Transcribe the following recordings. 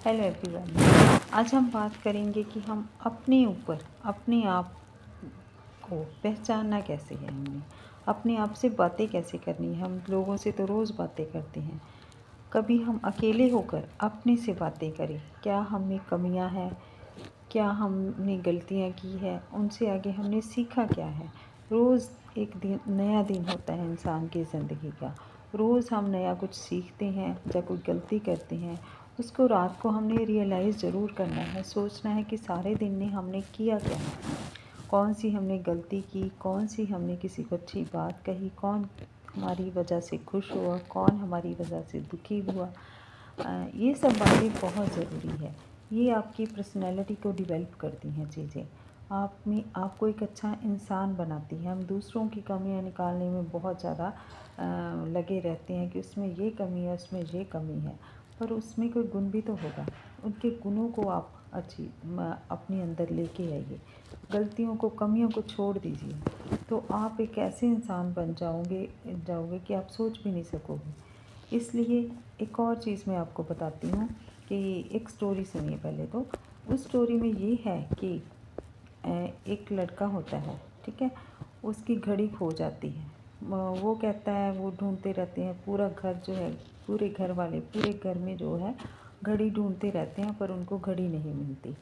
Hello everyone. आज हम बात करेंगे कि हम अपने ऊपर अपने आप को पहचानना कैसे है। हमने अपने आप से बातें कैसे करनी है। हम लोगों से तो रोज़ बातें करते हैं, कभी हम अकेले होकर अपने से बातें करें। क्या हम में कमियां हैं, क्या हमने गलतियां की है, उनसे आगे हमने सीखा क्या है। रोज़ एक दिन नया दिन होता है इंसान की ज़िंदगी का। रोज़ हम नया कुछ सीखते हैं। जब कोई गलती करते हैं उसको रात को हमने रियलाइज़ ज़रूर करना है, सोचना है कि सारे दिन में हमने किया क्या है, कौन सी हमने गलती की, कौन सी हमने किसी को अच्छी बात कही, कौन हमारी वजह से खुश हुआ, कौन हमारी वजह से दुखी हुआ। ये सब बातें बहुत ज़रूरी है। ये आपकी पर्सनैलिटी को डेवलप करती हैं चीज़ें। आप में आपको एक अच्छा इंसान बनाती है। हम दूसरों की कमियां निकालने में बहुत ज़्यादा लगे रहते हैं कि उसमें ये कमी है, उसमें ये कमी है, पर उसमें कोई गुण भी तो होगा। उनके गुणों को आप अपने अंदर लेके आइए। गलतियों को, कमियों को छोड़ दीजिए, तो आप एक ऐसे इंसान बन जाओगे कि आप सोच भी नहीं सकोगे। इसलिए एक और चीज़ मैं आपको बताती हूँ कि एक स्टोरी सुनिए पहले तो। उस स्टोरी में ये है कि एक लड़का होता है, ठीक है। उसकी घड़ी खो जाती है। वो कहता है, वो ढूंढते रहते हैं, पूरा घर जो है, पूरे घर वाले पूरे घर में जो है घड़ी ढूंढते रहते हैं, पर उनको घड़ी नहीं मिलती।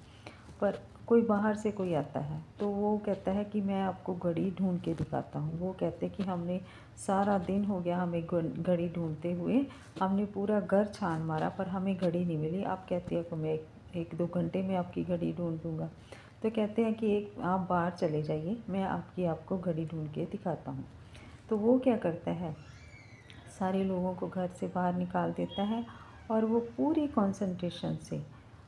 पर कोई बाहर से कोई आता है तो वो कहता है कि मैं आपको घड़ी ढूंढ के दिखाता हूँ। वो कहते हैं कि हमने सारा दिन हो गया हमें घड़ी ढूंढते हुए, हमने पूरा घर छान मारा पर हमें घड़ी नहीं मिली। आप कहते हैं कि मैं एक दो घंटे में आपकी घड़ी ढूंढ दूँगा। तो कहते हैं कि एक आप बाहर चले जाइए, मैं आपको घड़ी ढूंढ के दिखाता हूँ। तो वो क्या करता है, सारे लोगों को घर से बाहर निकाल देता है और वो पूरी कंसंट्रेशन से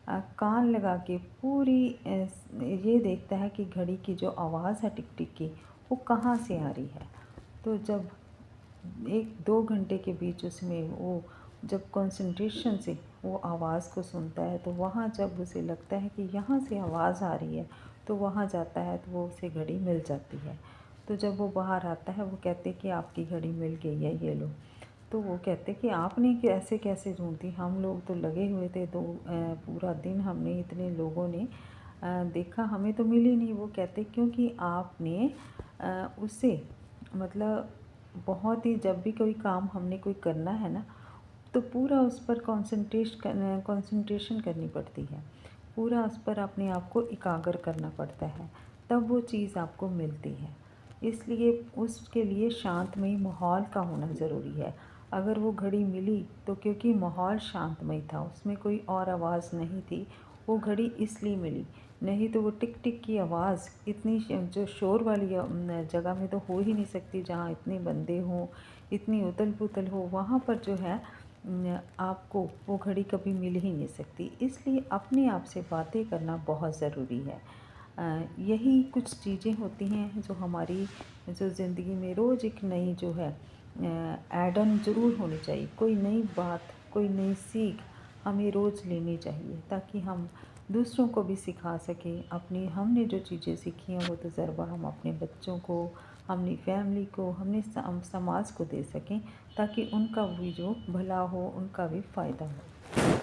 कान लगा के पूरी ये देखता है कि घड़ी की जो आवाज़ है टिक टिक की, वो कहाँ से आ रही है। तो जब एक दो घंटे के बीच उसमें वो जब कंसंट्रेशन से वो आवाज़ को सुनता है, तो वहाँ जब उसे लगता है कि यहाँ से आवाज़ आ रही है, तो वहाँ जाता है तो वो उसे घड़ी मिल जाती है। तो जब वो बाहर आता है, वो कहते कि आपकी घड़ी मिल गई है, ये लो। तो वो कहते कि आपने ऐसे कैसे ढूंढी, हम लोग तो लगे हुए थे, तो पूरा दिन हमने इतने लोगों ने देखा, हमें तो मिली नहीं। वो कहते क्योंकि आपने उसे मतलब बहुत ही, जब भी कोई काम हमने कोई करना है ना, तो पूरा उस पर कंसंट्रेशन करनी पड़ती है, पूरा उस पर अपने आप को एकाग्र करना पड़ता है, तब वो चीज़ आपको मिलती है। इसलिए उसके लिए शांतमयी माहौल का होना ज़रूरी है। अगर वो घड़ी मिली तो क्योंकि माहौल शांतमय था, उसमें कोई और आवाज़ नहीं थी, वो घड़ी इसलिए मिली। नहीं तो वो टिक टिक की आवाज़ इतनी जो शोर वाली जगह में तो हो ही नहीं सकती, जहाँ इतने बंदे हों, इतनी उथल पुथल हो, वहाँ पर जो है आपको वो घड़ी कभी मिल ही नहीं सकती। इसलिए अपने आप से बातें करना बहुत ज़रूरी है। यही कुछ चीज़ें होती हैं जो हमारी जो ज़िंदगी में रोज़ एक नई जो है ऐड ऑन ज़रूर होनी चाहिए। कोई नई बात, कोई नई सीख हमें रोज़ लेनी चाहिए, ताकि हम दूसरों को भी सिखा सकें। अपनी हमने जो चीज़ें सीखी हैं वो तजर्बा हम अपने बच्चों को, अपनी फैमिली को, हमने समाज को दे सकें, ताकि उनका भी जो भला हो, उनका भी फ़ायदा हो।